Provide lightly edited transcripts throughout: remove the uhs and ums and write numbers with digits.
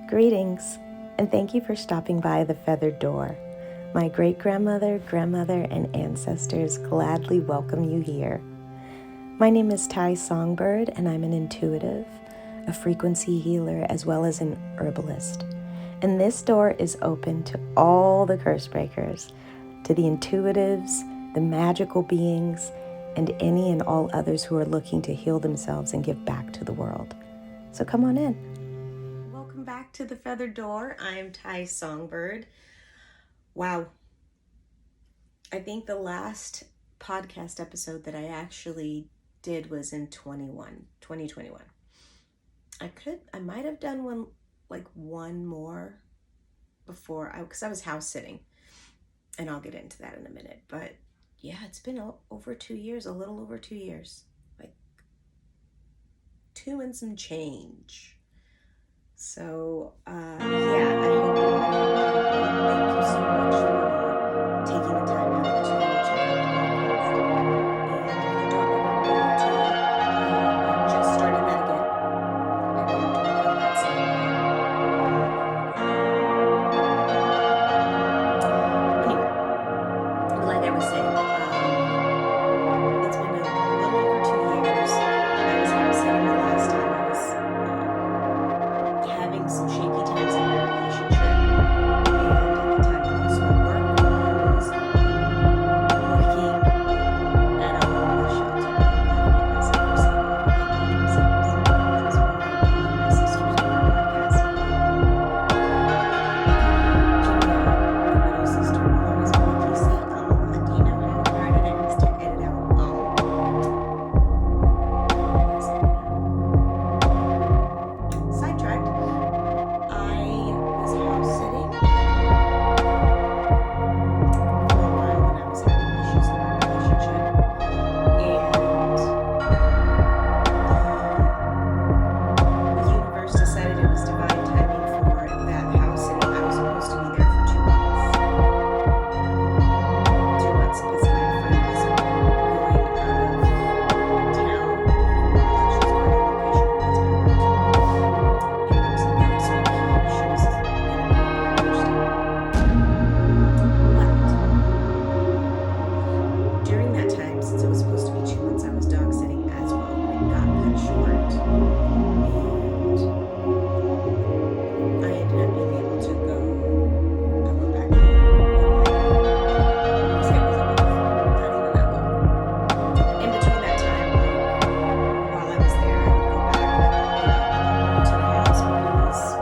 Greetings, and thank you for stopping by the Feathered Door. My great-grandmother, grandmother, and ancestors gladly welcome you here. My name is Ty Songbird, and I'm an intuitive, a frequency healer, as well as an herbalist. And this door is open to all the curse breakers, to the intuitives, the magical beings, and any and all others who are looking to heal themselves and give back to the world. So come on in. Welcome back to the Feathered Door. I'm Ty Songbird. Wow. I think the last podcast episode that I actually did was in 2021. I might have done one more before, because I was house sitting, and I'll get into that in a minute. But yeah, it's been over 2 years, a little over 2 years, like 2 and some change. So, I hope you all are great. Thank you so much for taking the time out to check out the podcast. And if you don't know about my YouTube, I just started that again. I have to work on that some more. Anyway, like I was saying, it's been a little over 2 years. I was house sitting the last time. I was having some shaky times in my relationship, and at the time I lost my work. I was working at a homeless shelter, having myself for sale on the This is where my sisters do our podcast. Julia, my middle sister, will always be like, "You say a lot. Do you know how hard it is to edit out Sidetracked. I was house sitting for a while when I was having issues in my relationship, and the universe decided it was divine timing for that house sitting. I was supposed to be there for 2 months. 2 months because my friend was going out of town for she's going on location her husband worked. And there was some things, so she was going to be But during that time, since it was supposed to be 2 months, I was dog sitting as well. It got cut short, and I ended up being able to go. I went back home in I would say it was a month, not even that long. In between that time, while I was there, I would go back, to the house because my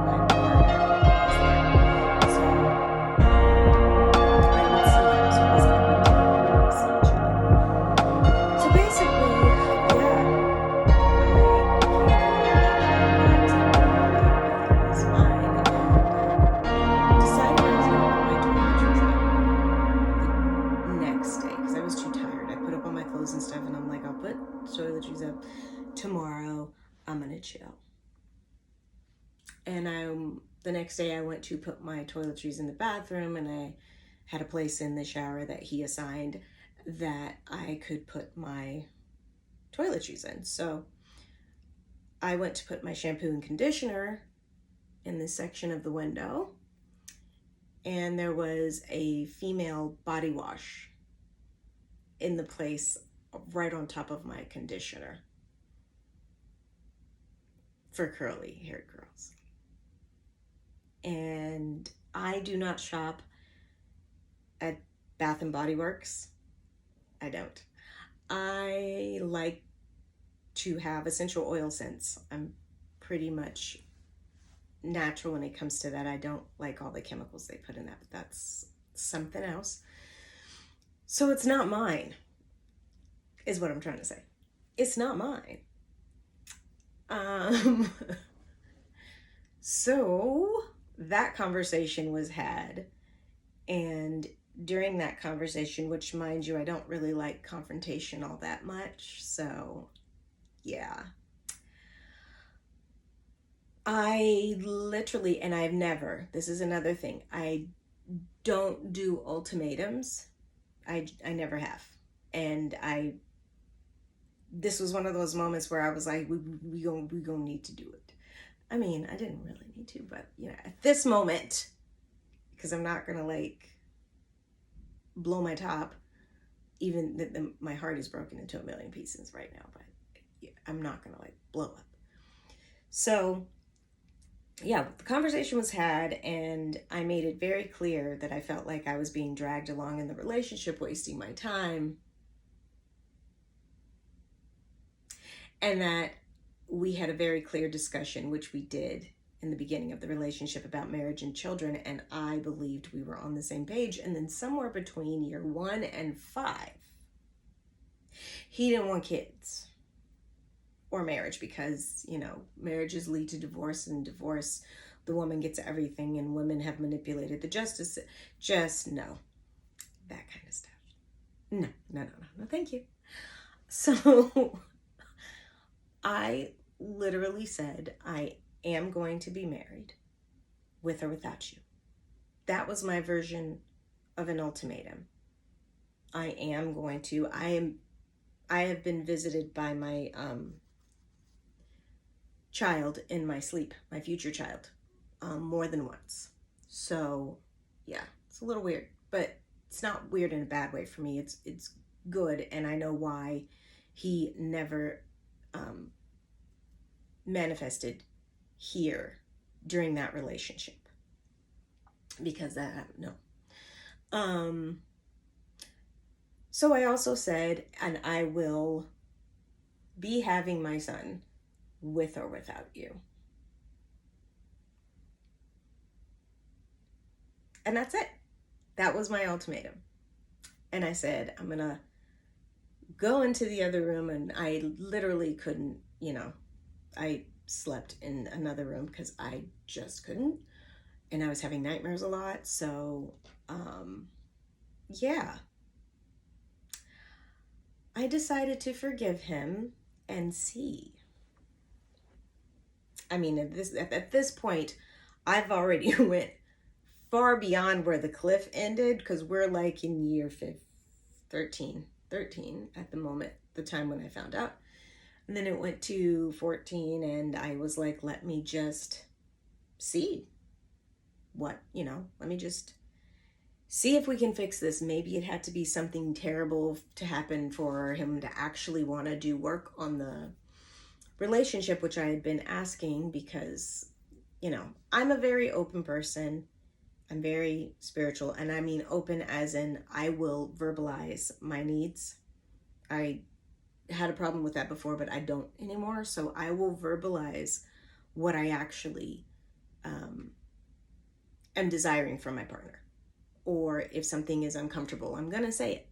partner was there. So I would see him, so it wasn't every day we would see each other. So basically, yeah, everything was fine, and decided I was going to put my toiletries up the next day because I was too tired. I put up all my clothes and stuff, and I'm like, I'll put toiletries up tomorrow. I'm going to chill. And the next day I went to put my toiletries in the bathroom, and I had a place in the shower that he assigned that I could put my toiletries in. So I went to put my shampoo and conditioner in this section of the window, and there was a female body wash in the place right on top of my conditioner for curly haired girls. And I do not shop at Bath and Body Works. I don't. I like to have essential oil scents. I'm pretty much natural when it comes to that. I don't like all the chemicals they put in that, but that's something else. So it's not mine, is what I'm trying to say. It's not mine. So that conversation was had, and during that conversation, which mind you, I don't really like confrontation all that much, so yeah. I literally, and I've never, this is another thing, I don't do ultimatums. I never have. And this was one of those moments where I was like, we gonna need to do it. I mean, I didn't really need to, but at this moment, because I'm not gonna like blow my top, even my heart is broken into a million pieces right now, but I'm not gonna like blow up. So yeah, the conversation was had, and I made it very clear that I felt like I was being dragged along in the relationship, wasting my time, and that we had a very clear discussion, which we did in the beginning of the relationship, about marriage and children, and I believed we were on the same page. And then somewhere between year 1 and 5, he didn't want kids or marriage because, marriages lead to divorce, and divorce, the woman gets everything, and women have manipulated the justice. Just no, that kind of stuff. No, no, no, no, no, thank you. So I literally said, I am going to be married with or without you. That was my version of an ultimatum. I have been visited by my child in my sleep, my future child, more than once. So yeah, it's a little weird, but it's not weird in a bad way for me. It's good, and I know why he never manifested here during that relationship, because no. So I also said, and I will be having my son with or without you. And that's it. That was my ultimatum. And I said, I'm going to go into the other room, and I literally couldn't, I slept in another room because I just couldn't. And I was having nightmares a lot. So, yeah. I decided to forgive him and see. I mean, at this point, I've already went far beyond where the cliff ended, because we're like in year 13 at the moment, the time when I found out. And then it went to 14, and I was like, let me just see let me just see if we can fix this. Maybe it had to be something terrible to happen for him to actually want to do work on the relationship, which I had been asking, because, I'm a very open person. I'm very spiritual, and I mean open as in I will verbalize my needs. I had a problem with that before, but I don't anymore. So I will verbalize what I actually am desiring from my partner. Or if something is uncomfortable, I'm going to say it.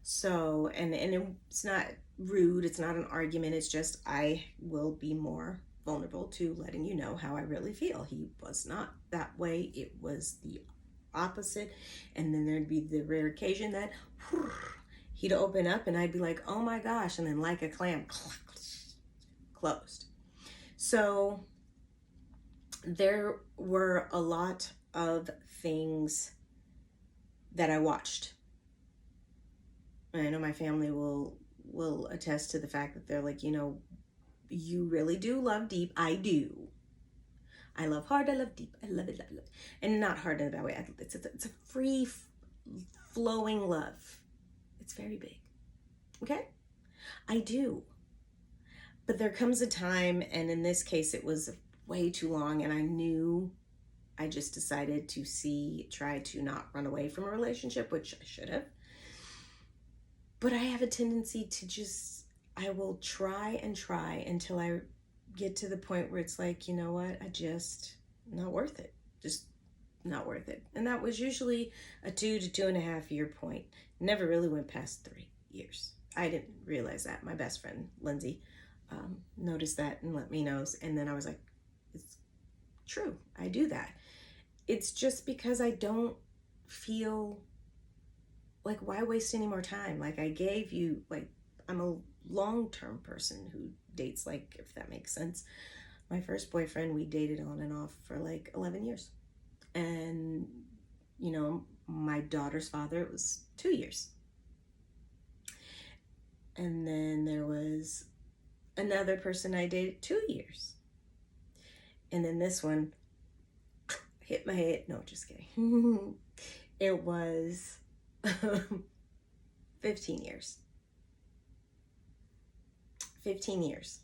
So, and it's not rude. It's not an argument. It's just I will be more vulnerable to letting you know how I really feel. He was not that way. It was the opposite. And then there'd be the rare occasion that he'd open up, and I'd be like, oh my gosh. And then like a clam, closed. So there were a lot of things that I watched. And I know my family will attest to the fact that they're like, you really do love deep. I do. I love hard. I love deep. I love it. And not hard in a bad way. It's a free flowing love. It's very big. Okay? I do. But there comes a time, and in this case, it was way too long, and I just decided to try to not run away from a relationship, which I should have. But I have a tendency to I will try and try until I get to the point where it's like, you know what, not worth it. Just not worth it. And that was usually a 2 to 2.5 year point. Never really went past 3 years. I didn't realize that. My best friend, Lindsay, noticed that and let me know. And then I was like, it's true. I do that. It's just because I don't feel like, why waste any more time? Like, I gave you, like, I'm a long-term person who dates, like, if that makes sense. My first boyfriend, we dated on and off for like 11 years. And, my daughter's father, it was 2 years. And then there was another person I dated 2 years. And then this one hit my head. No, just kidding. It was 15 years. 15 years.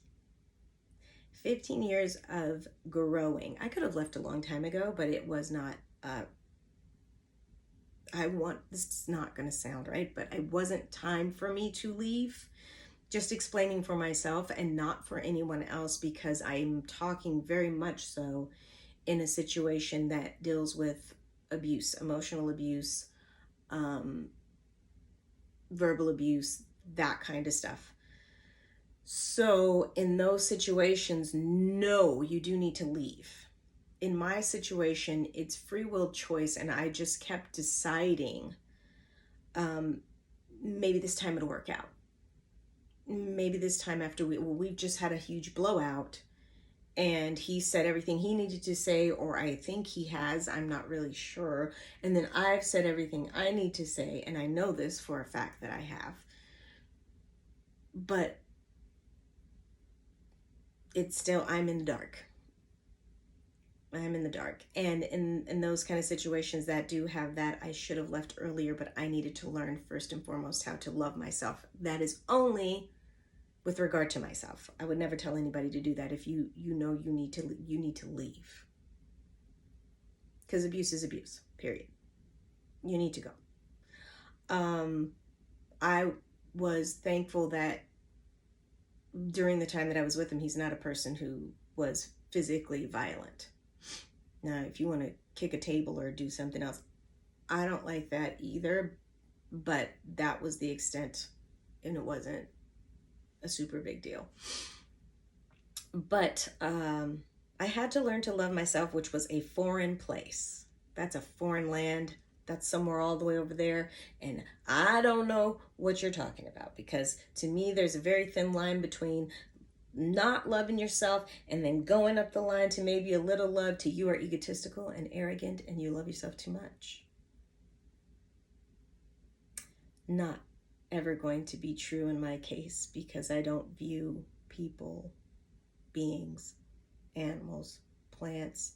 15 years of growing. I could have left a long time ago, but it was not, this is not going to sound right, but it wasn't time for me to leave. Just explaining for myself and not for anyone else, because I'm talking very much so in a situation that deals with abuse, emotional abuse, verbal abuse, that kind of stuff. So in those situations, no, you do need to leave. In my situation, it's free will choice, and I just kept deciding, maybe this time it'll work out. Maybe this time after we've just had a huge blowout, and he said everything he needed to say, or I think he has, I'm not really sure. And then I've said everything I need to say, and I know this for a fact that I have. But it's still, I'm in the dark. I'm in the dark. And in those kind of situations that do have that, I should have left earlier, but I needed to learn first and foremost how to love myself. That is only with regard to myself. I would never tell anybody to do that. If you know you need to leave. Because abuse is abuse, period. You need to go. I was thankful that during the time that I was with him, he's not a person who was physically violent. Now, if you want to kick a table or do something else, I don't like that either, but that was the extent, and it wasn't a super big deal. But I had to learn to love myself, which was a foreign place. That's a foreign land. That's somewhere all the way over there. And I don't know what you're talking about, because to me, there's a very thin line between not loving yourself and then going up the line to maybe a little love to you are egotistical and arrogant and you love yourself too much. Not ever going to be true in my case, because I don't view people, beings, animals, plants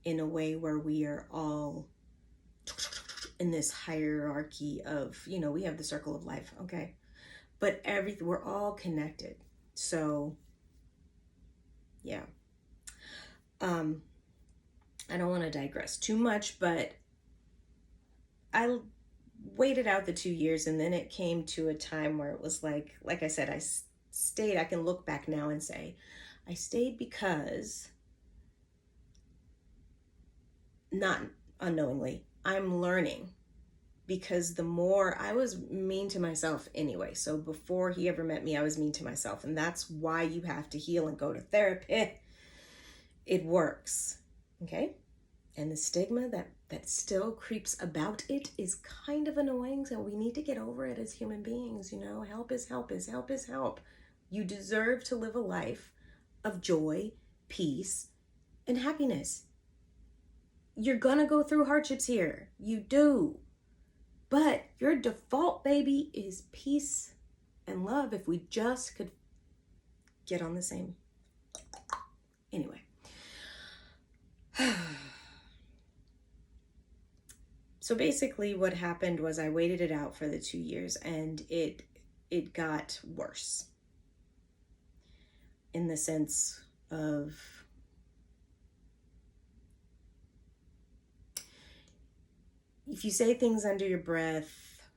in a way where we are all in this hierarchy of, we have the circle of life, okay? But we're all connected. So yeah. I don't want to digress too much, but I waited out the 2 years, and then it came to a time where it was like I said, I stayed. I can look back now and say I stayed because, not unknowingly, I'm learning, because the more I was mean to myself anyway. So before he ever met me, I was mean to myself. And that's why you have to heal and go to therapy. It works. Okay? And the stigma that still creeps about it is kind of annoying. So we need to get over it as human beings. Help is help is help is help. You deserve to live a life of joy, peace, and happiness. You're gonna go through hardships here. You do. But your default, baby, is peace and love. If we just could get on the same. Anyway. So basically what happened was I waited it out for the 2 years, and it got worse. In the sense of, if you say things under your breath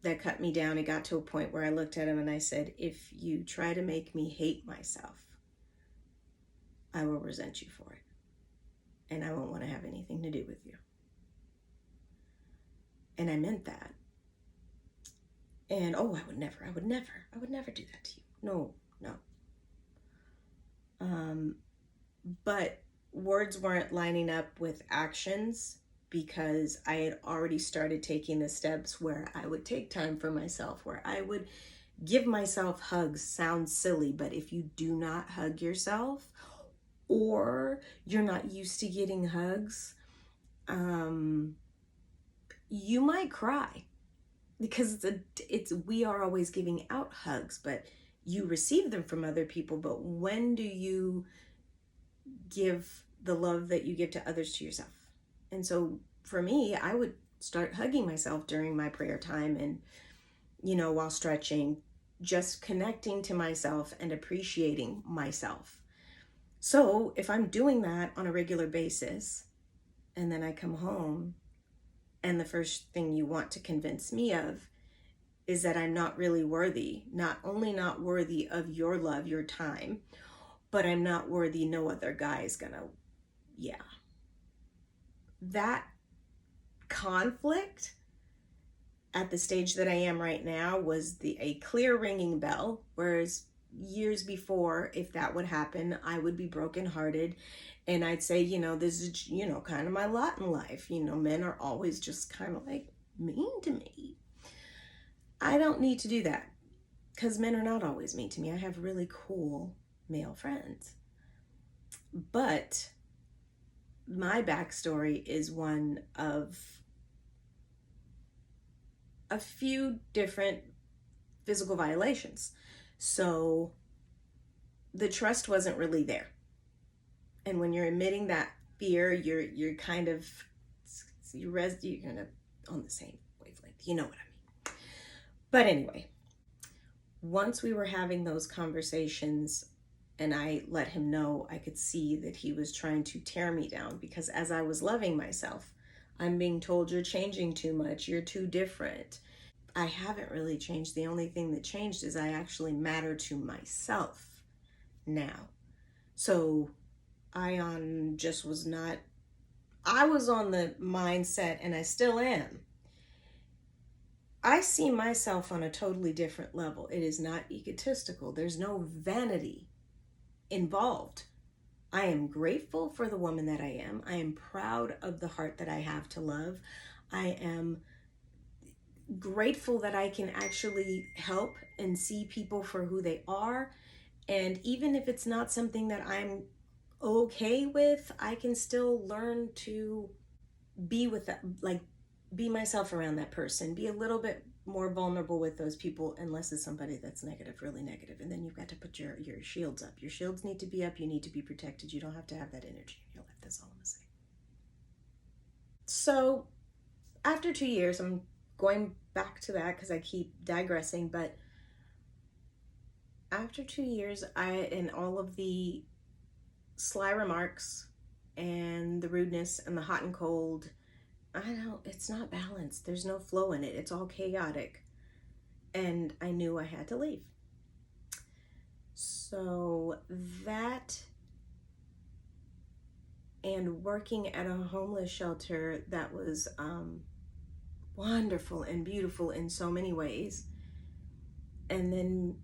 that cut me down, it got to a point where I looked at him and I said, if you try to make me hate myself, I will resent you for it. And I won't want to have anything to do with you. And I meant that. And I would never do that to you. No. But words weren't lining up with actions, because I had already started taking the steps where I would take time for myself, where I would give myself hugs. Sounds silly, but if you do not hug yourself, or you're not used to getting hugs, you might cry, because we are always giving out hugs, but you receive them from other people. But when do you give the love that you give to others to yourself. And so for me, I would start hugging myself during my prayer time and, while stretching, just connecting to myself and appreciating myself. So if I'm doing that on a regular basis and then I come home and the first thing you want to convince me of is that I'm not really worthy, not only not worthy of your love, your time, but I'm not worthy, no other guy is gonna, yeah. That conflict at the stage that I am right now was a clear ringing bell, whereas years before, if that would happen, I would be brokenhearted and I'd say, this is, kind of my lot in life. Men are always just kind of like mean to me. I don't need to do that because men are not always mean to me. I have really cool male friends. But my backstory is one of a few different physical violations. So the trust wasn't really there. And when you're admitting that fear, you're kind of you're kind of on the same wavelength. You know what I mean? But anyway, once we were having those conversations and I let him know, I could see that he was trying to tear me down because as I was loving myself, I'm being told you're changing too much, you're too different. I haven't really changed. The only thing that changed is I actually matter to myself now. So I was on the mindset, and I still am. I see myself on a totally different level. It is not egotistical. There's no vanity involved. I am grateful for the woman that I am. I am proud of the heart that I have to love. I am grateful that I can actually help and see people for who they are. And even if it's not something that I'm okay with, I can still learn to be with that, like be myself around that person, be a little bit more vulnerable with those people, unless it's somebody that's negative, really negative. And then you've got to put your shields up. Your shields need to be up. You need to be protected. You don't have to have that energy in your life. That's all I'm gonna say. So after 2 years, I'm going back to that because I keep digressing, but after 2 years, in all of the sly remarks and the rudeness and the hot and cold, it's not balanced. There's no flow in it. It's all chaotic. And I knew I had to leave. So that and working at a homeless shelter that was wonderful and beautiful in so many ways. And then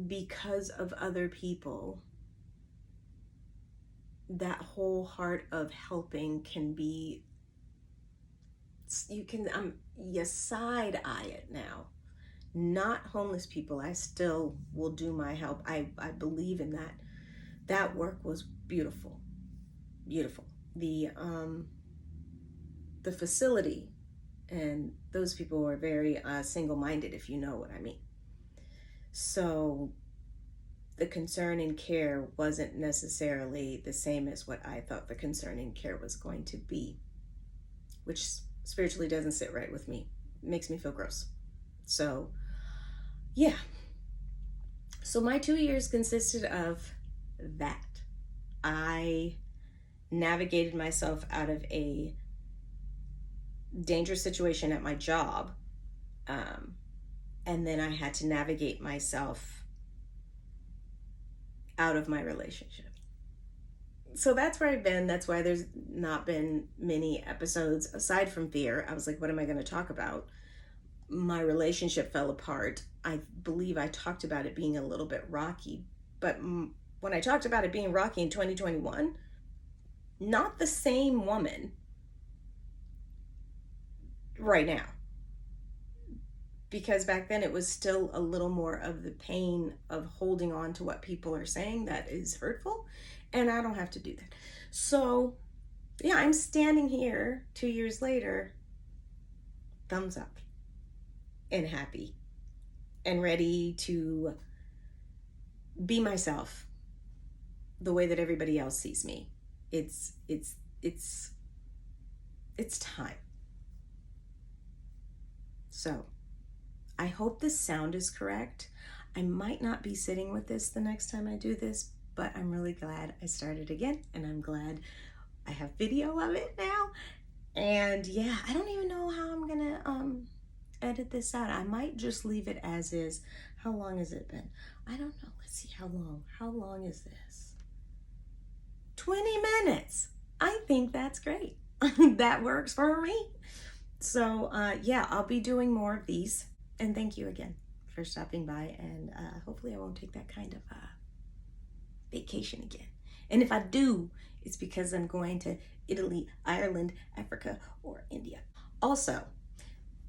because of other people, that whole heart of helping can be, you side eye it now. Not homeless people. I still will do my help. I believe in that. That work was beautiful. Beautiful. The facility and those people were very single-minded, if you know what I mean. So the concern and care wasn't necessarily the same as what I thought the concern and care was going to be, which spiritually doesn't sit right with me. It makes me feel gross. So, yeah. So my 2 years consisted of that. I navigated myself out of a dangerous situation at my job. And then I had to navigate myself out of my relationship. So that's where I've been. That's why there's not been many episodes aside from fear. I was like, what am I going to talk about? My relationship fell apart. I believe I talked about it being a little bit rocky. But when I talked about it being rocky in 2021, not the same woman right now. Because back then it was still a little more of the pain of holding on to what people are saying that is hurtful, and I don't have to do that. So yeah, I'm standing here 2 years later, thumbs up, and happy, and ready to be myself the way that everybody else sees me. It's time. So I hope this sound is correct. I might not be sitting with this the next time I do this, but I'm really glad I started again, and I'm glad I have video of it now. And yeah, I don't even know how I'm gonna edit this out. I might just leave it as is. How long has it been? I don't know. Let's see how long. How long is this? 20 minutes. I think that's great. That works for me. So yeah, I'll be doing more of these. And thank you again for stopping by. And hopefully I won't take that kind of vacation again. And if I do, it's because I'm going to Italy, Ireland, Africa, or India. Also,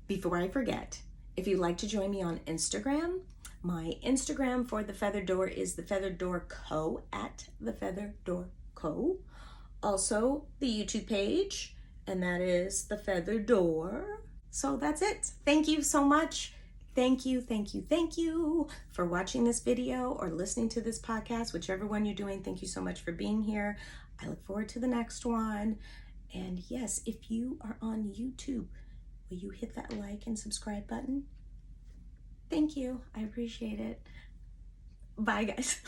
before I forget, if you'd like to join me on Instagram, my Instagram for the Feather Door is the Feather Door Co. at the Feather Door Co. Also, the YouTube page, and that is the Feather Door. So that's it. Thank you so much. Thank you, thank you, thank you for watching this video or listening to this podcast, whichever one you're doing. Thank you so much for being here. I look forward to the next one. And yes, if you are on YouTube, will you hit that like and subscribe button? Thank you. I appreciate it. Bye, guys.